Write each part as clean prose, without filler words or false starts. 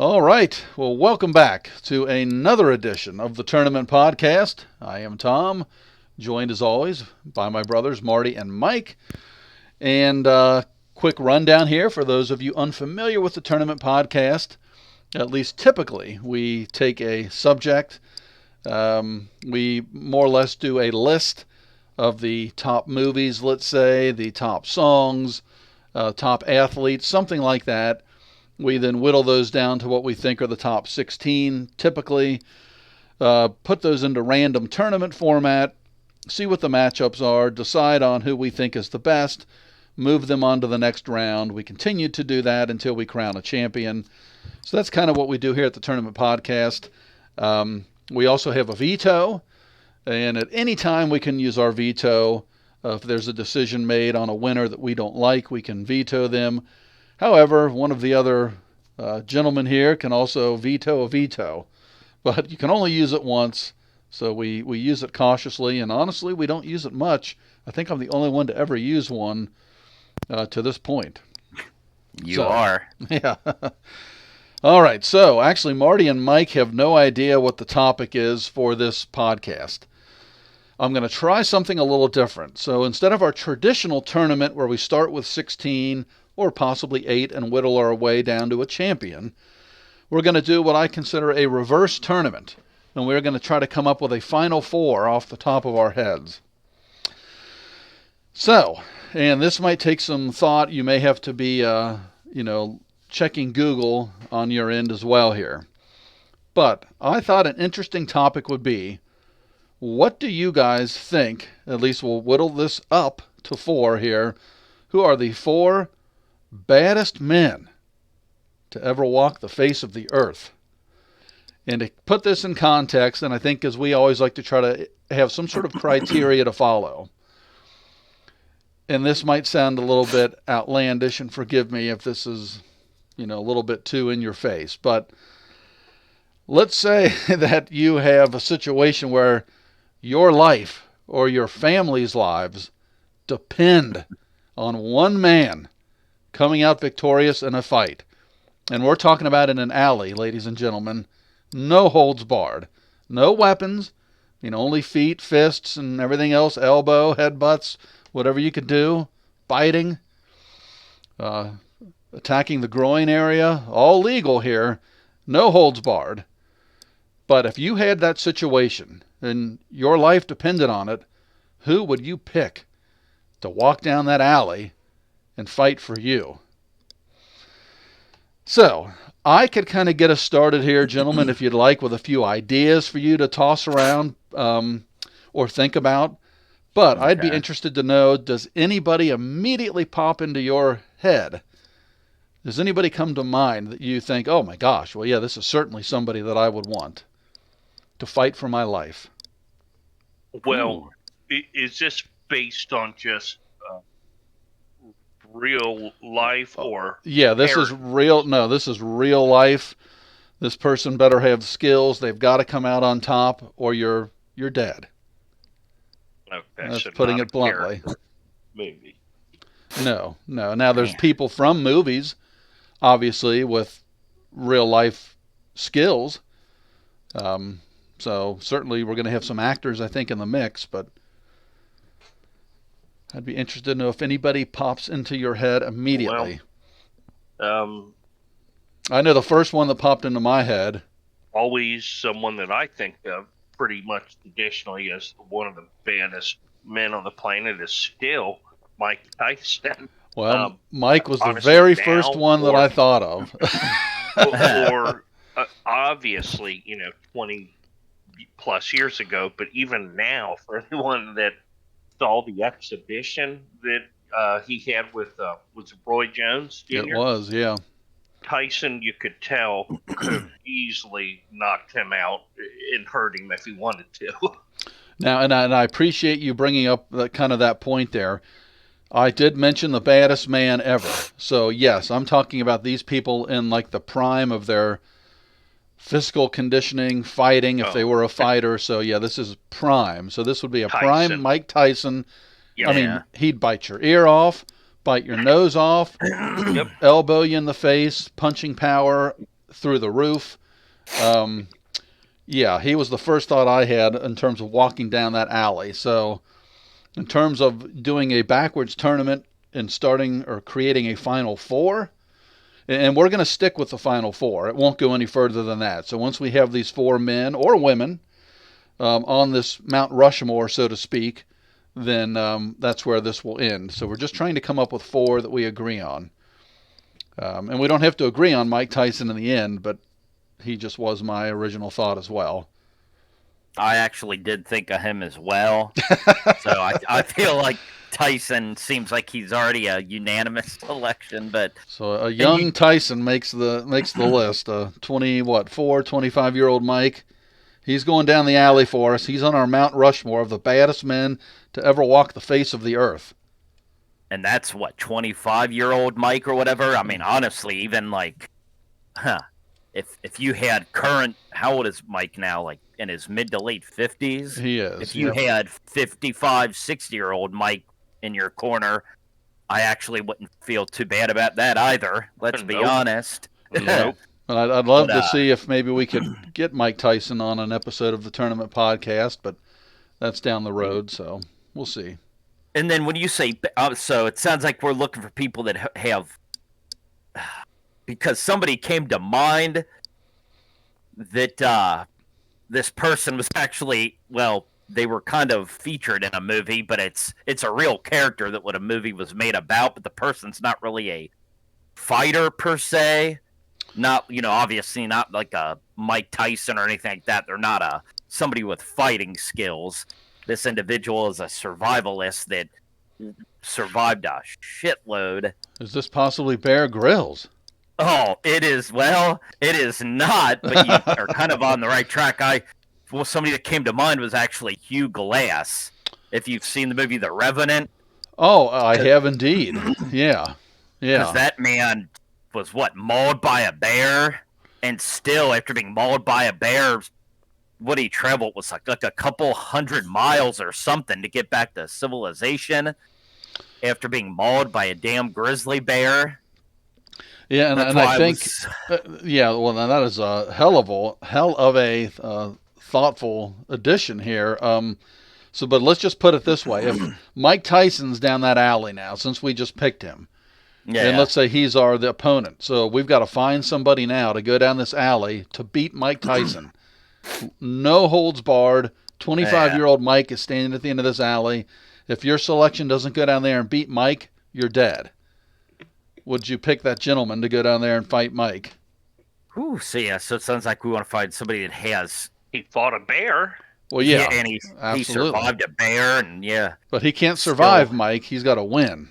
All right. Well, welcome back to another edition of the Tournament Podcast. I am Tom, joined as always by my brothers Marty and Mike. And quick rundown here for those of you unfamiliar with the Tournament Podcast. At least typically, we take a subject. We more or less do a list of the top movies, let's say, the top songs, top athletes, something like that. We then whittle those down to what we think are the top 16, typically. Put those into random tournament format, see what the matchups are, decide on who we think is the best, move them on to the next round. We continue to do that until we crown a champion. So that's kind of what we do here at the Tournament Podcast. We also have a veto, and at any time we can use our veto. If there's a decision made on a winner that we don't like, we can veto them. However, one of the other gentlemen here can also veto a veto, but you can only use it once, so we use it cautiously, and honestly, we don't use it much. I think I'm the only one to ever use one to this point. You are. Yeah. All right, so actually Marty and Mike have no idea what the topic is for this podcast. I'm going to try something a little different. So instead of our traditional tournament where we start with 16 or possibly 8 and whittle our way down to a champion, we're going to do what I consider a reverse tournament. And we're going to try to come up with a final four off the top of our heads. So, and this might take some thought. You may have to be, checking Google on your end as well here. But I thought an interesting topic would be, what do you guys think, at least we'll whittle this up to 4 here, who are the 4 baddest men to ever walk the face of the earth? And to put this in context, and I think as we always like to try to have some sort of criteria to follow, and this might sound a little bit outlandish, and forgive me if this is, a little bit too in your face, but let's say that you have a situation where your life or your family's lives depend on one man coming out victorious in a fight. And we're talking about in an alley, ladies and gentlemen. No holds barred. No weapons. Only feet, fists, and everything else. Elbow, headbutts, whatever you could do. Biting. Attacking the groin area. All legal here. No holds barred. But if you had that situation and your life depended on it, who would you pick to walk down that alley and fight for you? So, I could kind of get us started here, gentlemen, if you'd like, with a few ideas for you to toss around or think about. But okay. I'd be interested to know, does anybody immediately pop into your head? Does anybody come to mind that you think, oh my gosh, well, yeah, this is certainly somebody that I would want to fight for my life? Well, is this based on just real life or? Yeah, this is real. No, this is real life. This person better have skills. They've got to come out on top, or you're dead. Okay, that's putting it bluntly. Maybe. No. Now there's people from movies, obviously, with real life skills. So certainly we're going to have some actors, I think, in the mix, but I'd be interested to know if anybody pops into your head immediately. Well, I know the first one that popped into my head. Always someone that I think of pretty much traditionally as one of the baddest men on the planet is still Mike Tyson. Well, Mike was the very first one that I thought of. or obviously, 20 plus years ago, but even now, for anyone that saw the exhibition that he had with was Roy Jones Jr.? It was, yeah. Tyson, you could tell, could have easily knocked him out and hurt him if he wanted to. Now, and I appreciate you bringing up that point there. I did mention the baddest man ever. So, yes, I'm talking about these people in like the prime of their physical conditioning, fighting, if they were a fighter. So, yeah, this is prime. So this would be a prime Mike Tyson. Yeah. I mean, he'd bite your ear off, bite your nose off, elbow you in the face, punching power, through the roof. Yeah, he was the first thought I had in terms of walking down that alley. So in terms of doing a backwards tournament and starting or creating a Final Four, and we're going to stick with the Final Four. It won't go any further than that. So once we have these 4 men or women on this Mount Rushmore, so to speak, then that's where this will end. So we're just trying to come up with 4 that we agree on. And we don't have to agree on Mike Tyson in the end, but he just was my original thought as well. I actually did think of him as well. So I feel like Tyson seems like he's already a unanimous selection, but so a young Tyson makes the list. 25-year-old Mike. He's going down the alley for us. He's on our Mount Rushmore of the baddest men to ever walk the face of the earth. And that's what, 25-year-old Mike or whatever? I mean, honestly, even like, if you had current, how old is Mike now? Like in his mid to late 50s? He is. If you had 55, 60-year-old Mike in your corner, I actually wouldn't feel too bad about that either. Let's be honest. Nope. But I'd love to see if maybe we could get Mike Tyson on an episode of the Tournament Podcast, but that's down the road, so we'll see. And then when you say, so it sounds like we're looking for people that have, because somebody came to mind that this person was actually, well, they were kind of featured in a movie, but it's a real character that what a movie was made about, but the person's not really a fighter per se. Not, obviously not like a Mike Tyson or anything like that. They're not somebody with fighting skills. This individual is a survivalist that survived a shitload. Is this possibly Bear Grylls? Oh, it is. Well, it is not, but you are kind of on the right track. Somebody that came to mind was actually Hugh Glass. If you've seen the movie The Revenant. Oh, I have indeed. Yeah. Because that man was, mauled by a bear? And still, after being mauled by a bear, what he traveled was like a couple hundred miles or something to get back to civilization after being mauled by a damn grizzly bear. Yeah, and I think, well, that is a hell of a thoughtful addition here. But let's just put it this way: if Mike Tyson's down that alley now, since we just picked him, and let's say he's the opponent, so we've got to find somebody now to go down this alley to beat Mike Tyson. No holds barred. 25-year-old Mike is standing at the end of this alley. If your selection doesn't go down there and beat Mike, you're dead. Would you pick that gentleman to go down there and fight Mike? Ooh, so it sounds like we want to find somebody that has... He fought a bear. Well, yeah, and he survived a bear, and But he can't survive, Mike. He's got to win.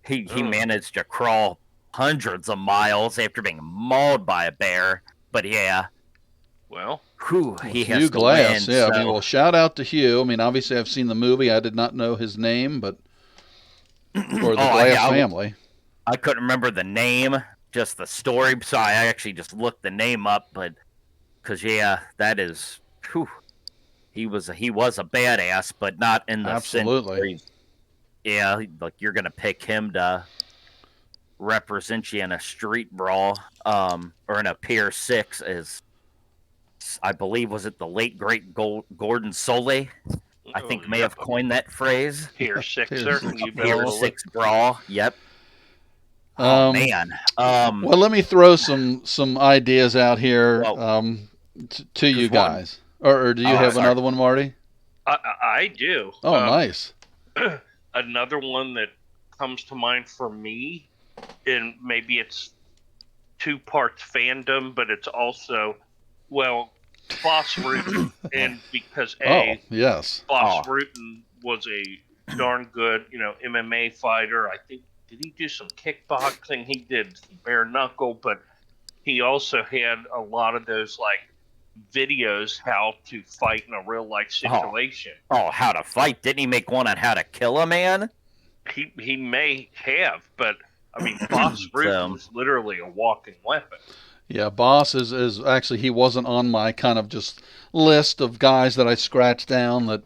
He managed to crawl hundreds of miles after being mauled by a bear, but well, he has Hugh to Glass, win. Yeah, well, shout out to Hugh. I mean, obviously I've seen the movie. I did not know his name, but or the Glass family. I couldn't remember the name, just the story, so I actually just looked the name up. But because that is, he was a badass, but not in the absolutely. Like you're gonna pick him to represent you in a street brawl, or in a Pier 6, as I believe was it the late great Gordon Solie, I think may have coined that phrase. Pier 6er, Pier 6 brawl. Yep. Oh man. Well, let me throw some ideas out here to you guys. Or do you have another one, Marty? I do. Oh, nice. Another one that comes to mind for me, and maybe it's 2 parts fandom, but it's also, Boss Rutan, and because Boss Rutan was a darn good, MMA fighter. I think, did he do some kickboxing? He did some bare knuckle, but he also had a lot of those videos how to fight in a real life situation. How to fight? Didn't he make one on how to kill a man? He may have, but I mean, Boss Rutan was literally a walking weapon. Yeah, Boss is actually, he wasn't on my kind of just list of guys that I scratched down that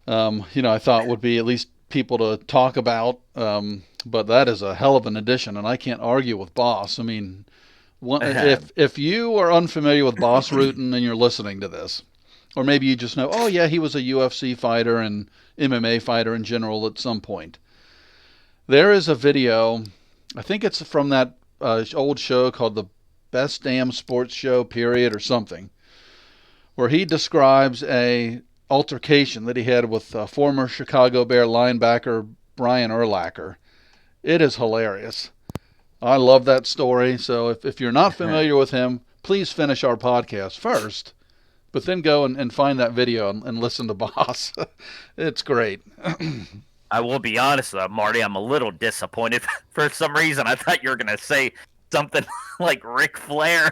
I thought would be at least people to talk about. But that is a hell of an addition, and I can't argue with Boss. I mean, If you are unfamiliar with Bas Rutten and you're listening to this, or maybe you just know, oh yeah, he was a UFC fighter and MMA fighter in general at some point. There is a video, I think it's from that old show called The Best Damn Sports Show, period, or something, where he describes a altercation that he had with former Chicago Bear linebacker Brian Urlacher. It is hilarious. I love that story. So if you're not familiar with him, please finish our podcast first, but then go and find that video and listen to Boss. It's great. I will be honest, though, Marty, I'm a little disappointed. For some reason, I thought you were going to say something like Ric Flair.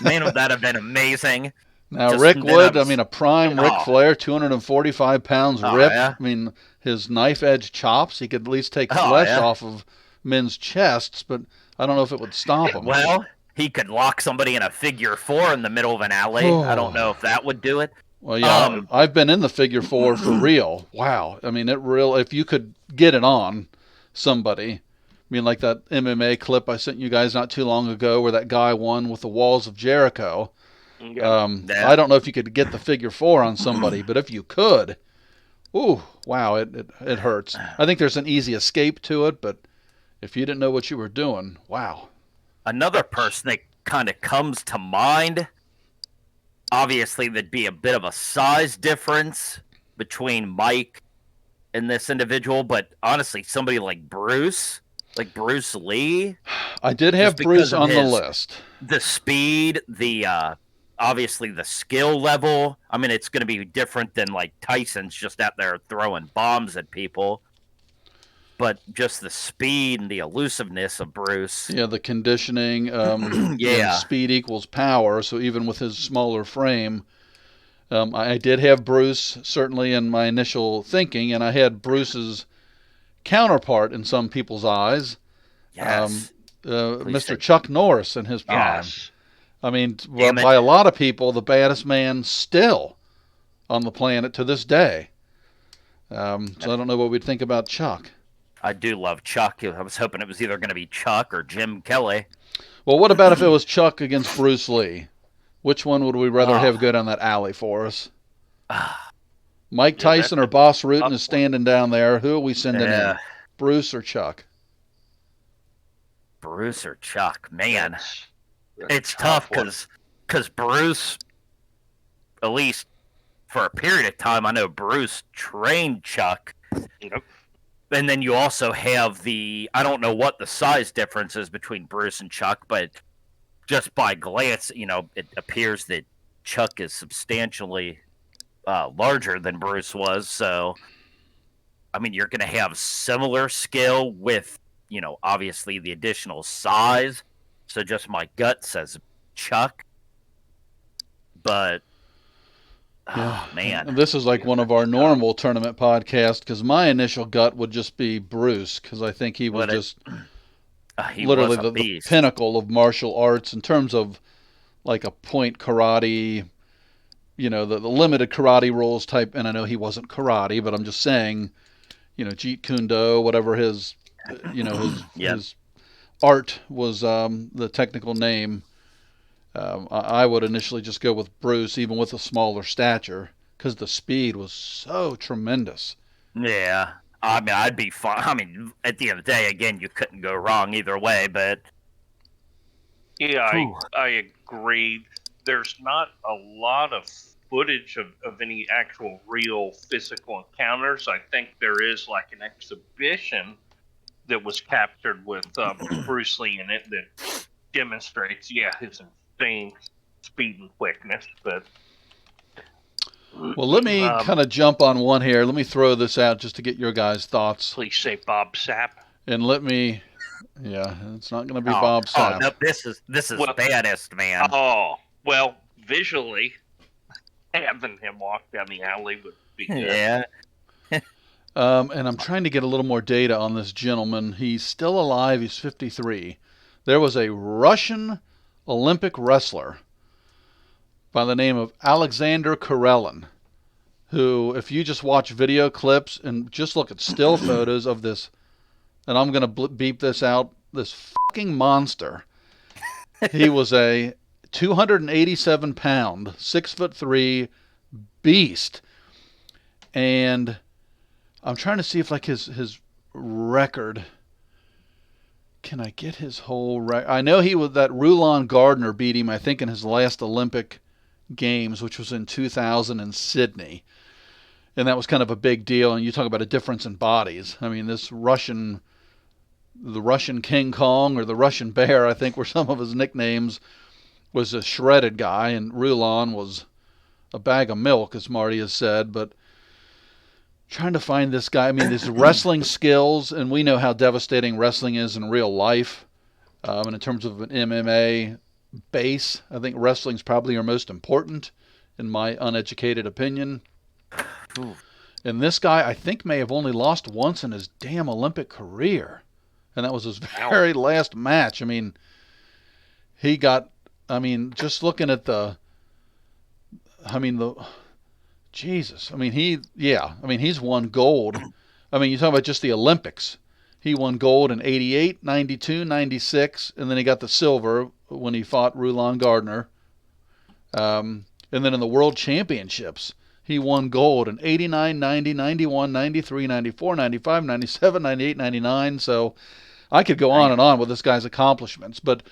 Man, would that have been amazing. Now, Rick Wood, a prime Ric Flair, 245 pounds ripped. Yeah. I mean, his knife-edge chops, he could at least take flesh off of men's chests, but I don't know if it would stop him. Well, he could lock somebody in a figure four in the middle of an alley. I don't know if that would do it. Well, yeah, I've been in the figure four for real. Wow. I mean, if you could get it on somebody, like that MMA clip I sent you guys not too long ago where that guy won with the Walls of Jericho. I don't know if you could get the figure four on somebody, but if you could, ooh, wow, it hurts. I think there's an easy escape to it, but if you didn't know what you were doing, wow. Another person that kind of comes to mind, obviously there'd be a bit of a size difference between Mike and this individual, but honestly, somebody like Bruce Lee. I did have Bruce on the list. The speed, obviously the skill level. I mean, it's going to be different than like Tyson's just out there throwing bombs at people. But just the speed and the elusiveness of Bruce. Yeah, the conditioning. Yeah. Speed equals power. So even with his smaller frame, I did have Bruce certainly in my initial thinking, and I had Bruce's counterpart in some people's eyes. Yes. Mr. Chuck Norris in his prime. Yes. I mean, by a lot of people, the baddest man still on the planet to this day. So I don't know what we'd think about Chuck. I do love Chuck. I was hoping it was either going to be Chuck or Jim Kelly. Well, what about if it was Chuck against Bruce Lee? Which one would we rather have go down that alley for us? Mike Tyson or Bas Rutten is standing down there. Who are we sending in? Bruce or Chuck? Bruce or Chuck? Man, it's tough because Bruce, at least for a period of time, I know Bruce trained Chuck. Yep. And then you also have I don't know what the size difference is between Bruce and Chuck, but just by glance, it appears that Chuck is substantially larger than Bruce was. So, I mean, you're going to have similar skill with, obviously the additional size. So just my gut says Chuck. But, yeah. Man. And this is like one of our normal tournament podcasts because my initial gut would just be Bruce because I think he was literally the pinnacle of martial arts in terms of like a point karate, the limited karate rules type. And I know he wasn't karate, but I'm just saying, Jeet Kune Do, whatever his art was, the technical name. I would initially just go with Bruce, even with a smaller stature, because the speed was so tremendous. Yeah. I mean, I'd be fine. I mean, at the end of the day, again, you couldn't go wrong either way, but... Yeah, I agree. There's not a lot of footage of any actual real physical encounters. I think there is like an exhibition that was captured with Bruce Lee in it that demonstrates, his insane speed and quickness. But well, let me kind of jump on one here. Let me throw this out just to get your guys' thoughts. Please say Bob Sapp. And it's not going to be Bob Sapp. No, this is Baddest Man. Oh, well, visually, having him walk down the alley would be good. Yeah. And I'm trying to get a little more data on this gentleman. He's still alive. He's 53. There was a Russian Olympic wrestler by the name of Alexander Karelin, who, if you just watch video clips and just look at still photos of this, and I'm going to beep this out, this fucking monster He was a 287 pound, 6'3" beast. And I'm trying to see if like his record. Can I get his whole record? I know he was that Rulon Gardner beat him, I think, in his last Olympic Games, which was in 2000 in Sydney. And that was kind of a big deal. And you talk about a difference in bodies. I mean, the Russian King Kong or the Russian Bear, I think were some of his nicknames, was a shredded guy, and Rulon was a bag of milk, as Marty has said. But trying to find this guy, I mean, his wrestling skills, and we know how devastating wrestling is in real life. And in terms of an MMA base, I think wrestling's probably our most important, in my uneducated opinion. Ooh. And this guy, I think, may have only lost once in his damn Olympic career. And that was his very last match. I mean, just looking at Jesus. I mean, he's won gold. I mean, you talk about just the Olympics. He won gold in 88, 92, 96, and then he got the silver when he fought Rulon Gardner. And then in the World Championships, he won gold in 89, 90, 91, 93, 94, 95, 97, 98, 99. So I could go on and on with this guy's accomplishments. But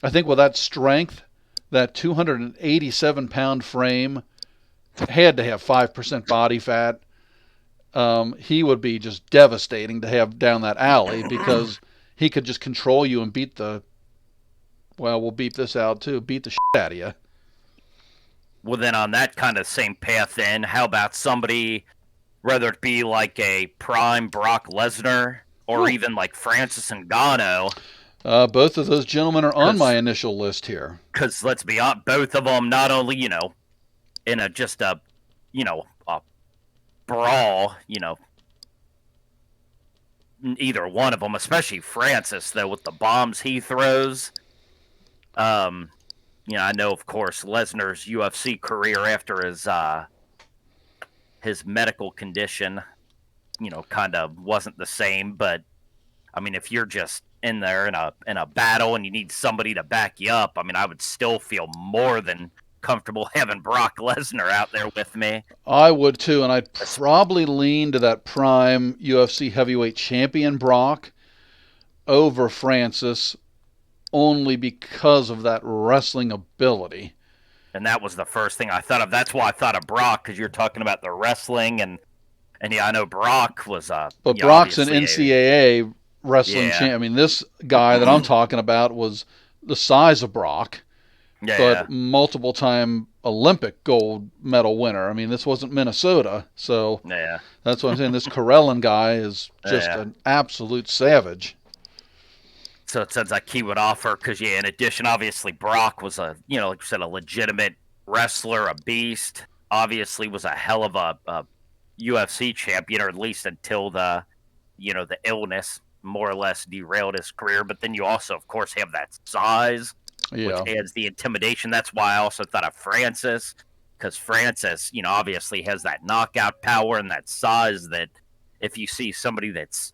I think with that strength, that 287-pound frame, had to have 5% body fat. He would be just devastating to have down that alley because he could just control you and we'll beat this out too, beat the shit out of you. Well, then on that kind of same path, then how about somebody, whether it be like a prime Brock Lesnar or even like Francis Ngannou? Both of those gentlemen are on my initial list here. Because let's be honest, both of them not only in a brawl, either one of them, especially Francis though with the bombs he throws. I know, of course, Lesnar's UFC career after his medical condition, kind of wasn't the same. But I mean, if you're just in there in a battle and you need somebody to back you up, I mean, I would still feel more than comfortable having Brock Lesnar out there with me. I would too, and I'd probably lean to that prime UFC heavyweight champion Brock over Francis, only because of that wrestling ability. And that was the first thing I thought of. That's why I thought of Brock, because you're talking about the wrestling, and yeah, I know Brock was but Brock's an NCAA wrestling champ. I mean, this guy that I'm talking about was the size of Brock, but multiple time Olympic gold medal winner. I mean, this wasn't Minnesota, so that's what I'm saying. This Karelin guy is just an absolute savage. So it sounds like he would offer, because in addition, obviously Brock was like you said, a legitimate wrestler, a beast. Obviously, was a hell of a UFC champion, or at least until the illness more or less derailed his career. But then you also, of course, have that size, which adds the intimidation. That's why I also thought of Francis, because Francis, obviously has that knockout power and that size that if you see somebody that's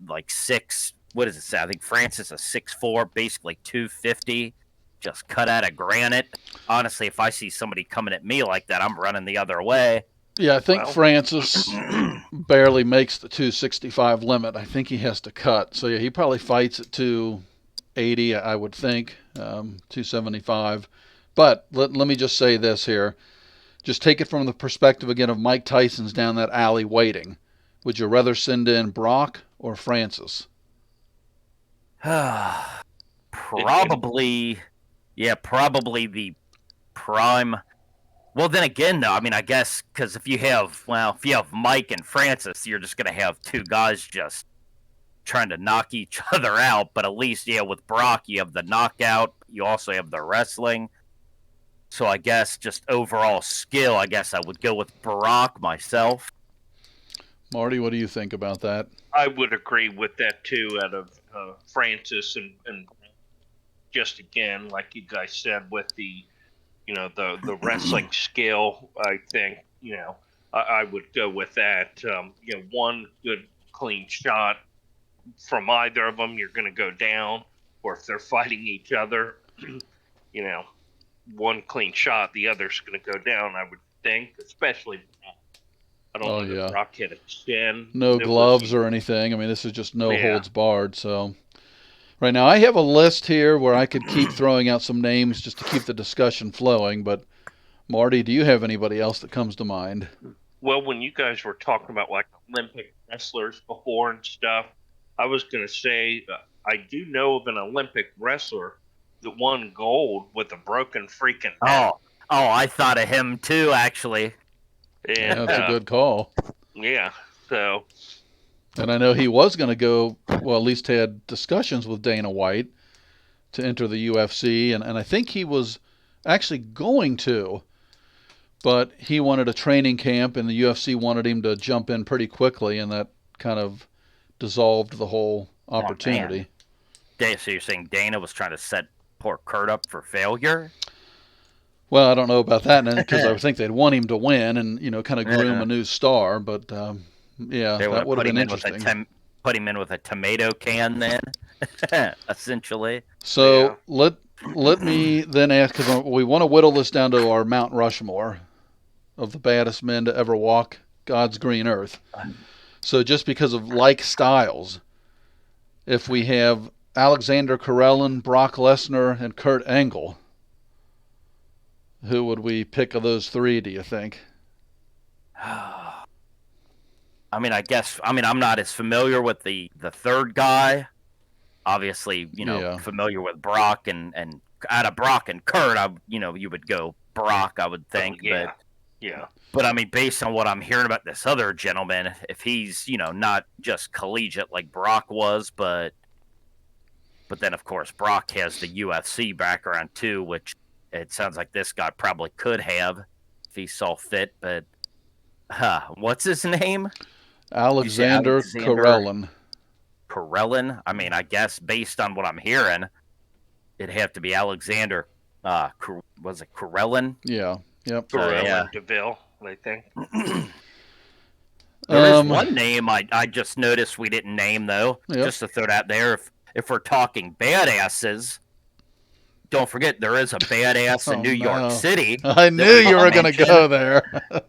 like six. What does it say? I think Francis is 6'4", basically 250, just cut out of granite. Honestly, if I see somebody coming at me like that, I'm running the other way. Yeah, I think Francis barely makes the 265 limit. I think he has to cut. So, yeah, he probably fights at 280, I would think, 275. But let me just say this here. Just take it from the perspective, again, of Mike Tyson's down that alley waiting. Would you rather send in Brock or Francis? Probably the prime. Well, then again, though, I mean, I guess because if you have Mike and Francis, you're just going to have two guys just trying to knock each other out. But at least, with Brock, you have the knockout. You also have the wrestling. So I guess just overall skill, I guess I would go with Brock myself. Marty, what do you think about that? I would agree with that too, out of Francis, and just again, like you guys said, with the the wrestling skill, I think I would go with that. One good clean shot from either of them, you're going to go down. or if they're fighting each other, one clean shot, the other's going to go down, I would think, especially. I don't know that Brock hit a chin. No gloves or anything. I mean, this is just no holds barred. So right now I have a list here where I could keep throwing out some names just to keep the discussion flowing. But Marty, do you have anybody else that comes to mind? Well, when you guys were talking about like Olympic wrestlers before and stuff, I was going to say I do know of an Olympic wrestler that won gold with a broken freaking neck. I thought of him too, actually. And, that's a good call. Yeah, so. And I know he was going to go, well, at least had discussions with Dana White to enter the UFC, and I think he was actually going to, but he wanted a training camp, and the UFC wanted him to jump in pretty quickly, and that kind of dissolved the whole opportunity. So you're saying Dana was trying to set poor Kurt up for failure? Well, I don't know about that, because I think they'd want him to win and, kind of groom a new star, but that would have been interesting. Put him in with a tomato can then, essentially. So let me then ask, because we want to whittle this down to our Mount Rushmore of the baddest men to ever walk God's green earth. So just because of like styles, if we have Alexander Karelin, Brock Lesnar, and Kurt Angle, who would we pick of those three, do you think? I mean, I'm not as familiar with the third guy. Obviously, familiar with Brock and out of Brock and Kurt, you would go Brock, I would think. But I mean, based on what I'm hearing about this other gentleman, if he's, not just collegiate like Brock was, but then of course Brock has the UFC background too, which it sounds like this guy probably could have if he saw fit. But what's his name? Alexander Karelin. Karelin? I mean, I guess based on what I'm hearing, it'd have to be Alexander. Was it Karelin? Yeah. Yep. Karelin DeVille, I think. There is one name I just noticed we didn't name, though. Yep. Just to throw it out there. If we're talking badasses, don't forget there is a badass in New York City. I knew you were going to go there.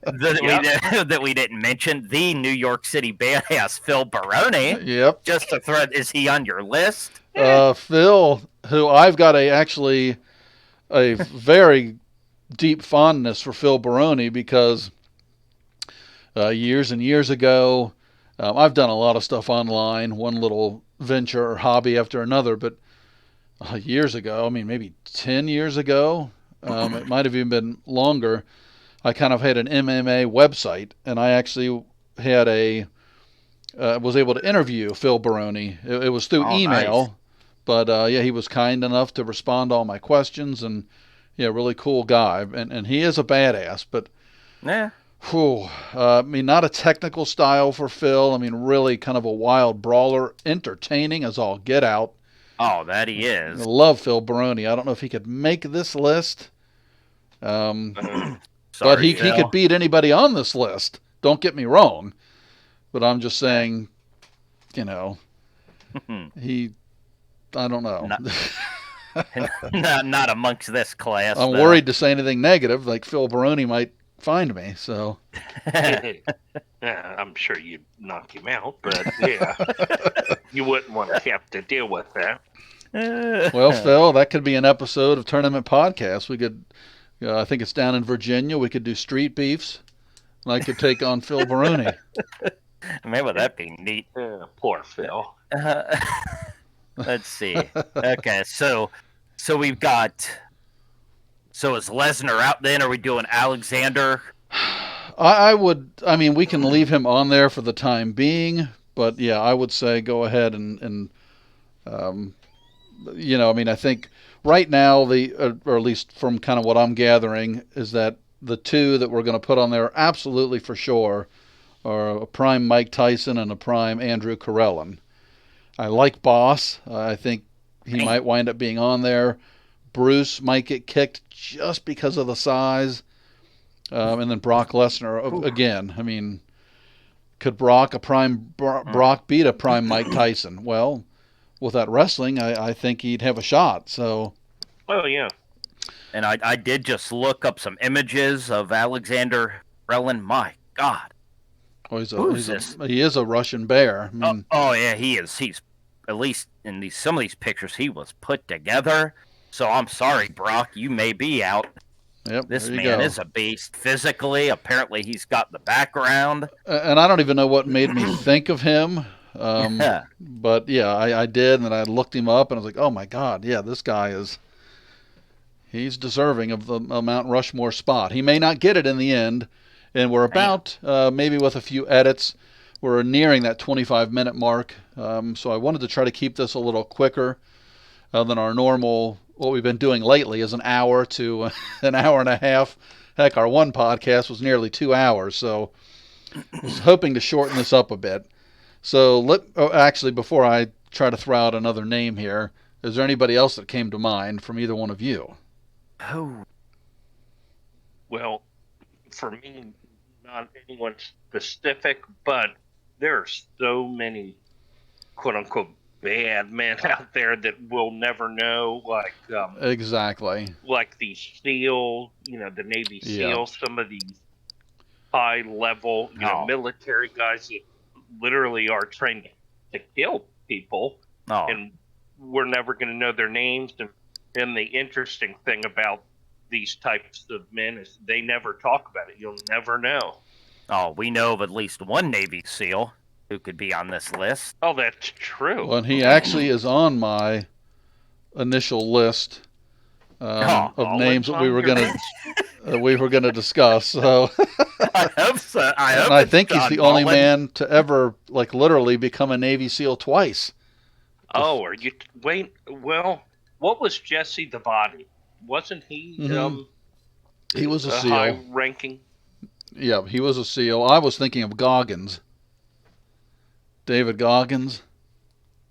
that we didn't mention. The New York City badass, Phil Baroni. Yep. Just to throw it, is he on your list? Phil, who I've got a very deep fondness for Phil Baroni, because years and years ago, I've done a lot of stuff online, one little venture or hobby after another, but years ago, I mean maybe 10 years ago, it might have even been longer, I kind of had an MMA website, and I actually had was able to interview Phil Baroni. It was through email, nice. But he was kind enough to respond to all my questions, and really cool guy, and he is a badass, but I mean, not a technical style for Phil. I mean, really kind of a wild brawler, entertaining as all get out. Oh, that he is. I love Phil Baroni. I don't know if he could make this list, but he could beat anybody on this list. Don't get me wrong, but I'm just saying, I don't know. Not amongst this class. I'm worried to say anything negative, like Phil Baroni might find me, so. I'm sure you'd knock him out, but you wouldn't want to have to deal with that. Well, Phil, that could be an episode of Tournament Podcast. We could, I think it's down in Virginia, we could do street beefs, and I could take on Phil Baroni. Maybe that'd be neat. Poor Phil. Let's see. Okay, so we've got. So is Lesnar out then? Are we doing Alexander? I mean, we can leave him on there for the time being, but I would say go ahead and I mean, I think right now or at least from kind of what I'm gathering, is that the two that we're going to put on there absolutely for sure are a prime Mike Tyson and a prime Andrew Karelin. I like Boss. I think he might wind up being on there. Bruce might get kicked just because of the size. And then Brock Lesnar, again, I mean, could Brock beat a prime Mike Tyson? Well, with that wrestling, I think he'd have a shot. So, Oh yeah. And I did just look up some images of Alexander Relin. My God, who's this? He is a Russian bear. I mean, Oh yeah, he is. He's at least in some of these pictures, he was put together. So I'm sorry, Brock, you may be out. yep, This there you man go. is a beast physically. Apparently, he's got the background. And I don't even know what made me think of him. But yeah, I did, and I looked him up, and I was like, oh my God, yeah, this guy he's deserving of the Mount Rushmore spot. He may not get it in the end, and we're about, maybe with a few edits, we're nearing that 25-minute mark. So I wanted to try to keep this a little quicker than our normal. What we've been doing lately is an hour to an hour and a half. Heck, our one podcast was nearly 2 hours, so I was hoping to shorten this up a bit. So actually, before I try to throw out another name here, is there anybody else that came to mind from either one of you? Oh, Well, for me, not anyone specific, but there are so many quote unquote bad men out there that we'll never know, Exactly. like the SEAL, the Navy Yeah. SEALs, some of these high level, military guys that literally are trained to kill people, and we're never going to know their names. And the interesting thing about these types of men is they never talk about it. You'll never know. Oh, we know of at least one Navy SEAL who could be on this list. Oh, that's true. Well, and he actually is on my initial list of names that we were gonna discuss. So I hope so. I think he's the only man to ever, like, literally become a Navy SEAL twice. Oh, are you? Wait. Well, what was Jesse the Body? Wasn't he? Mm-hmm. He was a SEAL. High ranking. Yeah, he was a SEAL. I was thinking of Goggins. David Goggins.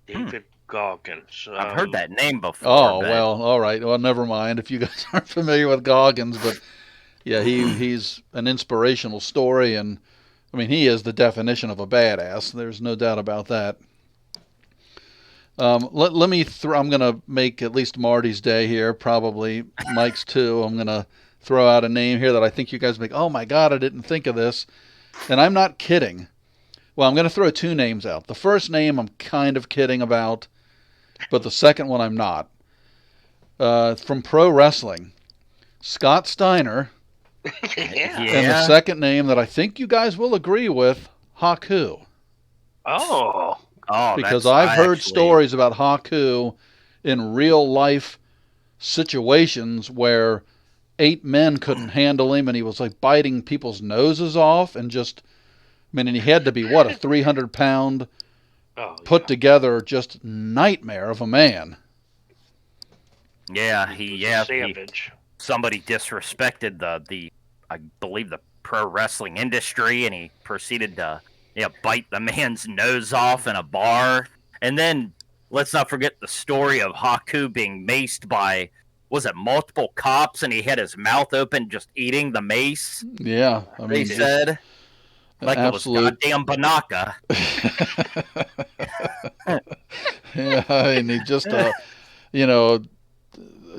David Goggins. I've heard that name before. Oh, well, all right. Well, never mind if you guys aren't familiar with Goggins. But, yeah, he's an inspirational story. And, I mean, he is the definition of a badass. There's no doubt about that. Let me I'm going to make at least Marty's day here, probably Mike's too. I'm going to throw out a name here that I think you guys make, oh, my God, I didn't think of this. And I'm not kidding. Well, I'm going to throw two names out. The first name I'm kind of kidding about, but the second one I'm not. From pro wrestling, Scott Steiner. Yeah. And the second name that I think you guys will agree with, Haku. Oh. Because I've heard stories about Haku in real life situations where 8 men couldn't handle him, and he was like biting people's noses off, and just, I mean, and he had to be, what, a 300-pound, put together, just nightmare of a man. Yeah, savage. Somebody disrespected the I believe the pro wrestling industry, and he proceeded to bite the man's nose off in a bar. And then let's not forget the story of Haku being maced by, was it multiple cops, and he had his mouth open just eating the mace? Yeah. I mean, they said. Like absolute... it was goddamn Banaka. Yeah, I mean,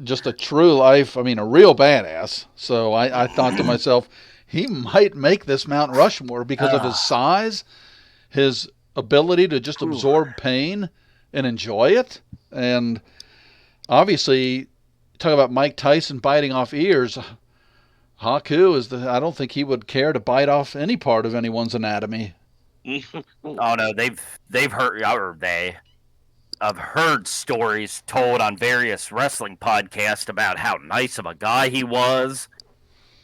just a true life, I mean, a real badass. So I thought to myself, he might make this Mount Rushmore because of his size, his ability to just absorb pain and enjoy it. And obviously, talk about Mike Tyson biting off ears. Haku I don't think he would care to bite off any part of anyone's anatomy. Oh no, they've heard, or I've heard stories told on various wrestling podcasts about how nice of a guy he was.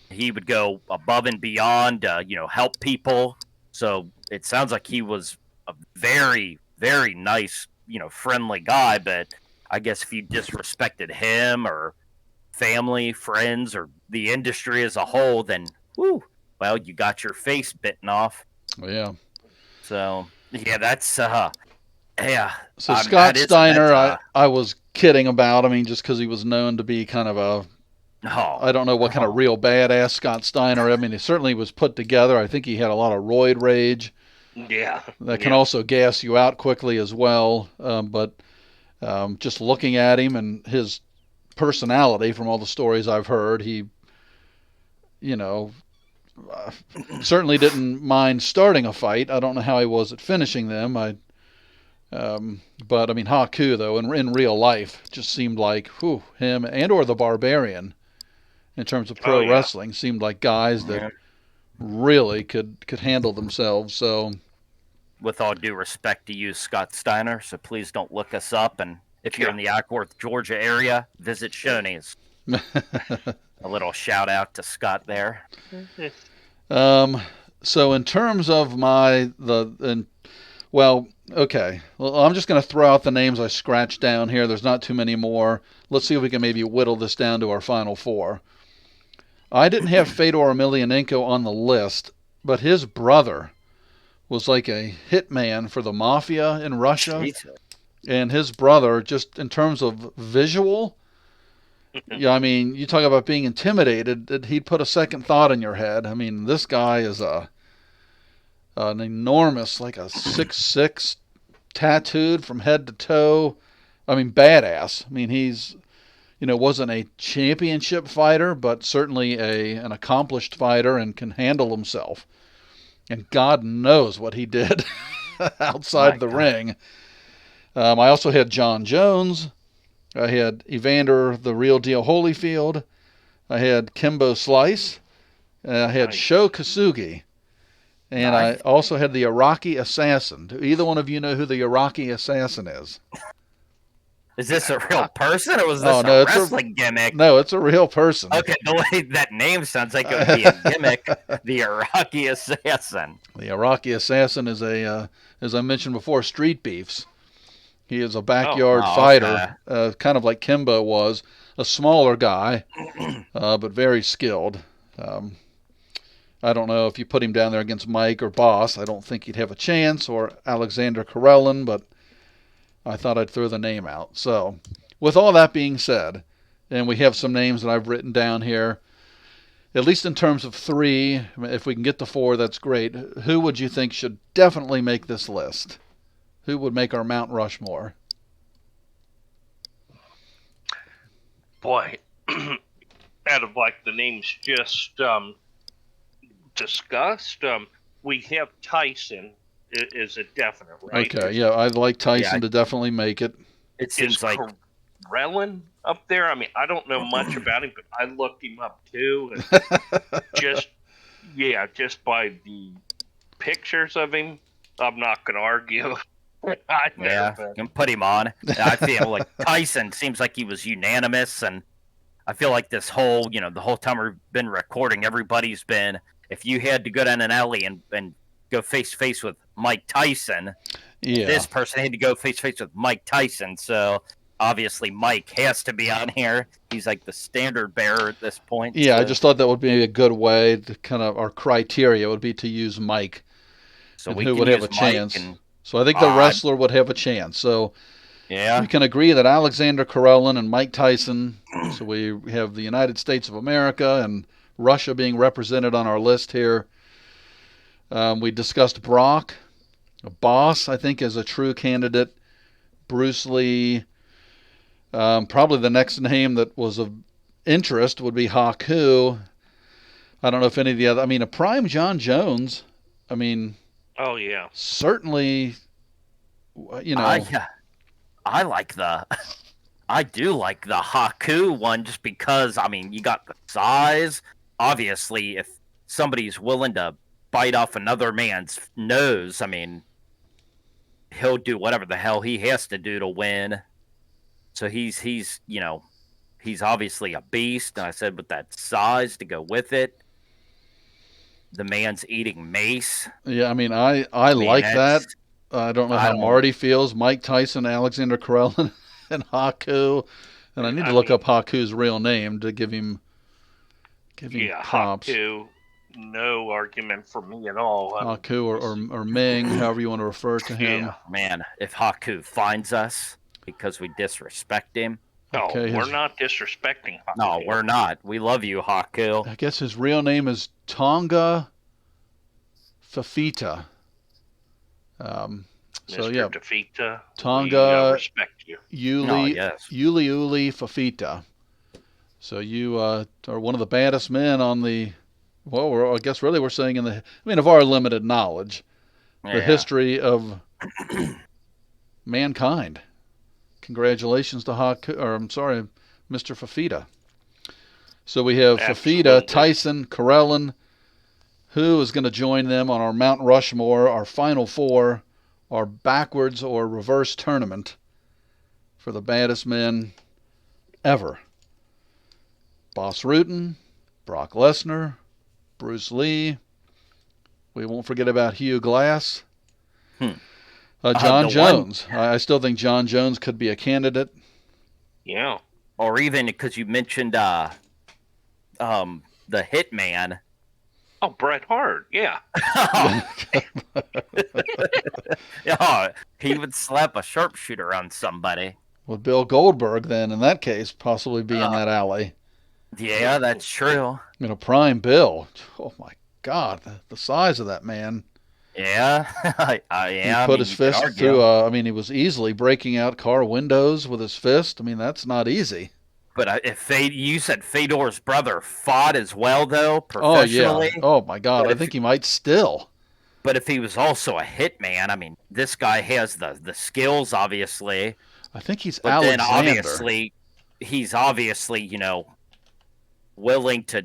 He would go above and beyond to, help people. So it sounds like he was a very, very nice, friendly guy. But I guess if you disrespected him or family, friends, or the industry as a whole, then, well, you got your face bitten off. Yeah. So, yeah, that's, yeah. So Scott Steiner, I was kidding about. I mean, just because he was known to be kind of I don't know what kind of real badass Scott Steiner. I mean, he certainly was put together. I think he had a lot of roid rage. Yeah. That can also gas you out quickly as well. But Just looking at him and his personality from all the stories I've heard, he, you know, certainly didn't mind starting a fight. I don't know how he was at finishing them. But I mean, Haku though, in real life, just seemed like him and or the Barbarian, in terms of pro wrestling, seemed like guys that really could handle themselves. So, with all due respect to you, Scott Steiner, so please don't look us up. And if you're in the Ackworth, Georgia area, visit Shoney's. A little shout out to Scott there. So in terms of okay. Well, I'm just going to throw out the names I scratched down here. There's not too many more. Let's see if we can maybe whittle this down to our final four. I didn't have Fedor Emelianenko on the list, but his brother was like a hitman for the mafia in Russia. Jesus. And his brother, just in terms of visual, yeah, I mean, you talk about being intimidated, he'd put a second thought in your head. I mean, this guy is an enormous, like a 6'6", tattooed from head to toe. I mean, badass. I mean, he's, wasn't a championship fighter, but certainly an accomplished fighter and can handle himself. And God knows what he did outside the ring. I also had John Jones. I had Evander the Real Deal Holyfield. I had Kimbo Slice. I had Sho Kosugi. And I also had the Iraqi Assassin. Do either one of you know who the Iraqi Assassin is? Is this a real person, or was this a wrestling gimmick? No, it's a real person. Okay, the way that name sounds like it would be a gimmick. The Iraqi Assassin. The Iraqi Assassin is as I mentioned before, street beefs. He is a backyard fighter, kind of like Kimbo was, a smaller guy, but very skilled. I don't know if you put him down there against Mike or Boss. I don't think he'd have a chance, or Alexander Karelin, but I thought I'd throw the name out. So, with all that being said, and we have some names that I've written down here, at least in terms of three, if we can get to four, that's great. Who would you think should definitely make this list? Who would make our Mount Rushmore? Boy, out of like the names just discussed, we have Tyson is a definite, right? Okay, yeah, I'd like Tyson to definitely make it. It seems like Karelin up there. I mean, I don't know much about him, but I looked him up too, and just by the pictures of him, I'm not going to argue. You can put him on. I feel like Tyson seems like he was unanimous, and I feel like this whole, the whole time we've been recording, everybody's been, if you had to go down an alley and go face to face with Mike Tyson, this person had to go face to face with Mike Tyson. So obviously Mike has to be on here. He's like the standard bearer at this point. Yeah, so. I just thought that would be a good way to kind of, our criteria would be to use Mike. So and who would have a chance. So I think the wrestler would have a chance. So we can agree that Alexander Karelin and Mike Tyson, so we have the United States of America and Russia being represented on our list here. We discussed Brock. Boss, I think, is a true candidate. Bruce Lee. Probably the next name that was of interest would be Haku. I don't know if any of the other... I mean, a prime John Jones. I mean... Oh, yeah. Certainly, I like I do like the Haku one just because, I mean, you got the size. Obviously, if somebody's willing to bite off another man's nose, I mean, he'll do whatever the hell he has to do to win. So he's obviously a beast. And I said with that size to go with it. The man's eating mace. Yeah, I mean, I like that. I don't know how Marty feels. Mike Tyson, Alexander Karelin, and Haku. And I need to look up Haku's real name to give him props. Haku, no argument for me at all. Haku or Ming, however you want to refer to him. Yeah. Man, if Haku finds us because we disrespect him. No, we're not disrespecting Haku. No, we're not. We love you, Haku. I guess his real name is Tonga Fafita. So, Mr. yeah, Defeata, we Tonga, respect you. Oh, yes. Uli Fafita. So you are one of the baddest men on the, I guess really we're saying of our limited knowledge, the Yeah. history of mankind. Congratulations to Mr. Fafita. So we have Fafita, Absolutely. Tyson, Carellin, who is going to join them on our Mount Rushmore, our Final Four, our backwards or reverse tournament for the baddest men ever. Boss Rutan, Brock Lesnar, Bruce Lee. We won't forget about Hugh Glass. John The one, Jones. I still think John Jones could be a candidate. Yeah. or even because you mentioned the Hitman. Oh, Bret Hart. Yeah. Yeah, he would slap a sharpshooter on somebody. Would Bill Goldberg then, in that case, possibly be in that alley? Yeah, that's true. Prime Bill. Oh my God, the size of that man. Yeah, He yeah. I put mean, his you could fist argue, through. He was easily breaking out car windows with his fist. That's not easy. but if you said Fedor's brother fought as well, though, Oh yeah. professionally. Oh my God. But I think he might still. but if he was also a hitman, I mean, this guy has the skills, obviously. I think he's But then Alexander. he's obviously, willing to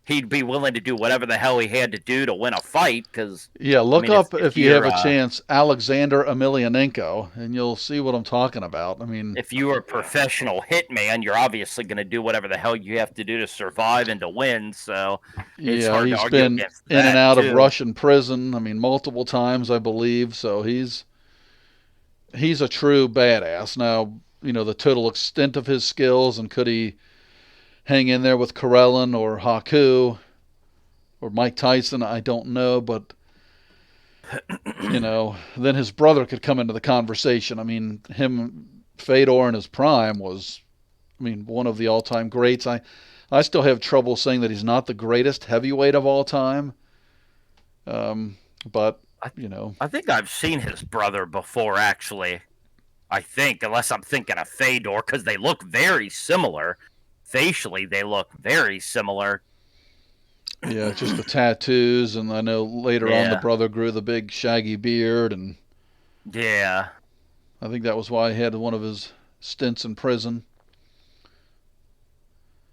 he'd be willing to do whatever the hell he had to do to win a fight because Yeah, look up if you you're, have a chance Alexander Emelianenko, and you'll see what I'm talking about. if you were a professional hitman, you're obviously going to do whatever the hell you have to do to survive and to win. So it's yeah, hard to he's argue been against in and that out of too. Russian prison. Multiple times, I believe. So he's a true badass. Now, the total extent of his skills, and could he hang in there with Karelin or Haku or Mike Tyson? I don't know, but then his brother could come into the conversation. Fedor in his prime was, one of the all-time greats. I still have trouble saying that he's not the greatest heavyweight of all time. But I think I've seen his brother before, actually. I think, unless I'm thinking of Fedor, because they look very similar. Facially, they look very similar. yeah, just the tattoos, and I know later on the Yeah. brother grew the big shaggy beard, and Yeah. I think that was why he had one of his stints in prison.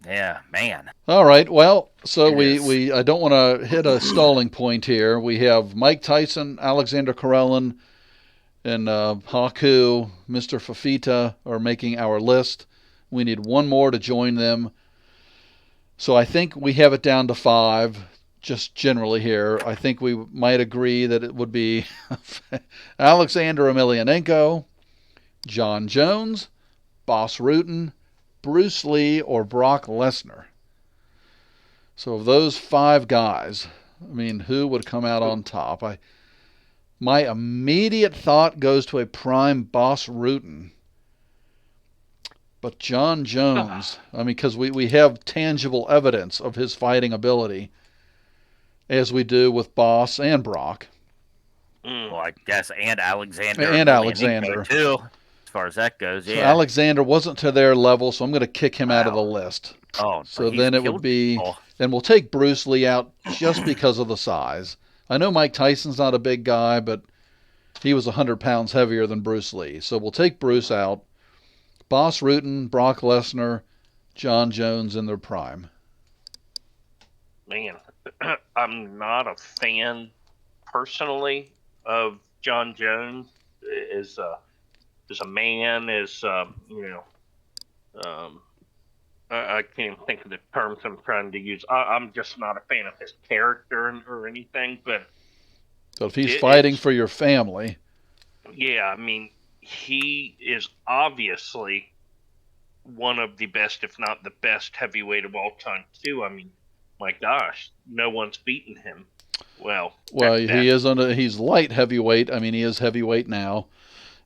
Yeah, man. All right, well, so It is. I don't want to hit a stalling point here. We have Mike Tyson, Alexander Karelin, and Haku, Mr. Fafita are making our list. We need one more to join them. So I think we have it down to 5, just generally here. I think we might agree that it would be Alexander Emelianenko, John Jones, Boss Rutan, Bruce Lee, or Brock Lesnar. So of those 5 guys, who would come out on top? My immediate thought goes to a prime Boss Rutan. But John Jones, because we have tangible evidence of his fighting ability, as we do with Boss and Brock. Well, I guess, and Alexander. And Alexander. too, as far as that goes, yeah. So Alexander wasn't to their level, so I'm going to kick him out of the list. Oh, so then it would be, and we'll take Bruce Lee out just because of the size. I know Mike Tyson's not a big guy, but he was 100 pounds heavier than Bruce Lee. So we'll take Bruce out. Boss Rutan, Brock Lesnar, John Jones in their prime. Man, I'm not a fan personally of John Jones as a man, I can't even think of the terms I'm trying to use. I'm just not a fan of his character or anything. But so if he's fighting for your family, yeah, he is obviously one of the best, if not the best, heavyweight of all time too. My gosh, no one's beaten him. Well, he is he's light heavyweight. He is heavyweight now.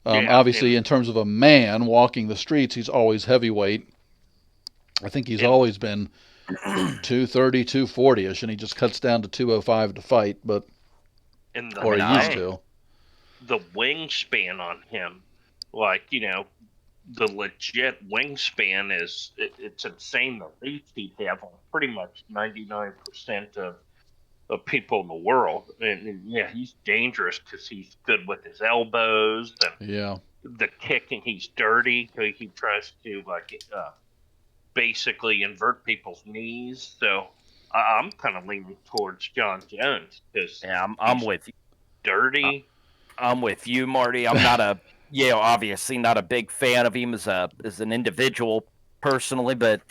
Obviously, in terms of a man walking the streets, he's always heavyweight. I think he's always been 230, 240-ish, and he just cuts down to 205 to fight, but in the or he used to. the wingspan on him, like, the legit wingspan it's insane. The reach he'd have on pretty much 99% of people in the world. And yeah, he's dangerous because he's good with his elbows and Yeah. the kicking. He's dirty. He tries to basically invert people's knees. So I'm kind of leaning towards John Jones because Yeah, I'm he's with you. dirty. I'm with you, Marty. I'm not obviously not a big fan of him as an individual personally, but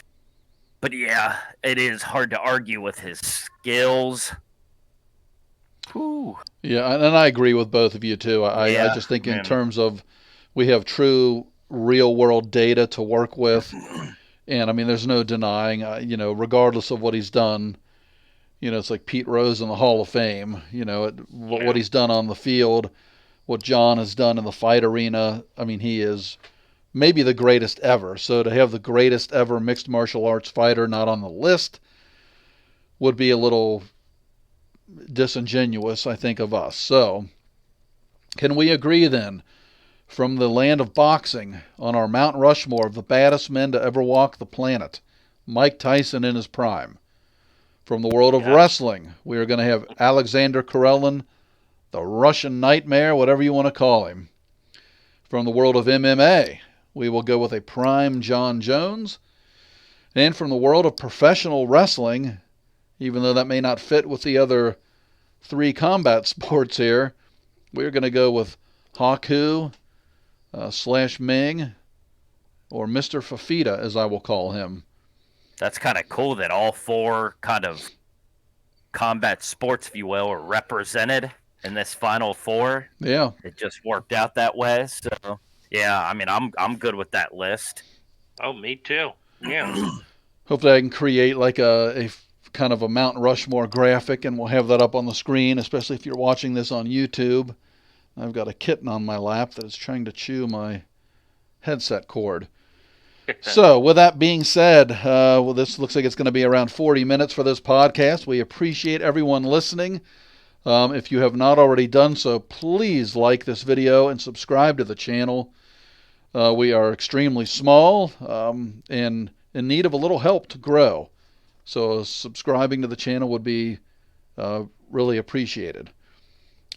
yeah, it is hard to argue with his skills. Whew. Yeah, and I agree with both of you too. I just think in terms of we have true real world data to work with, and I mean, there's no denying, regardless of what he's done, it's like Pete Rose in the Hall of Fame. What he's done on the field, what John has done in the fight arena. I mean, he is maybe the greatest ever. So to have the greatest ever mixed martial arts fighter not on the list would be a little disingenuous, I think, of us. So can we agree then, from the land of boxing, on our Mount Rushmore of the baddest men to ever walk the planet, Mike Tyson in his prime? From the world of wrestling, we are going to have Alexander Karelin, the Russian Nightmare, whatever you want to call him. From the world of MMA, we will go with a prime John Jones. And from the world of professional wrestling, even though that may not fit with the other three combat sports here, we're going to go with Haku / Ming, or Mr. Fafita, as I will call him. That's kind of cool that all four kind of combat sports, if you will, are represented in this final four. Yeah. It just worked out that way. So, yeah, I mean, I'm good with that list. Oh, me too. Yeah. Hopefully I can create like a kind of a Mount Rushmore graphic, and we'll have that up on the screen, especially if you're watching this on YouTube. I've got a kitten on my lap that is trying to chew my headset cord. So, with that being said, this looks like it's going to be around 40 minutes for this podcast. We appreciate everyone listening. If you have not already done so, please like this video and subscribe to the channel. We are extremely small and in need of a little help to grow. So subscribing to the channel would be really appreciated.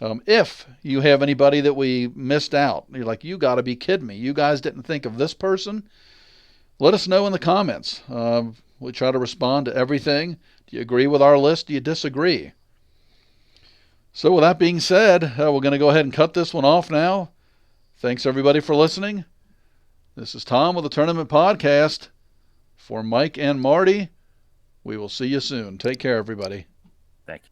If you have anybody that we missed out, you're like, you got to be kidding me, you guys didn't think of this person, let us know in the comments. We try to respond to everything. Do you agree with our list? Do you disagree? So with that being said, we're going to go ahead and cut this one off now. Thanks everybody for listening. This is Tom with the Tournament Podcast. For Mike and Marty, we will see you soon. Take care, everybody. Thank you.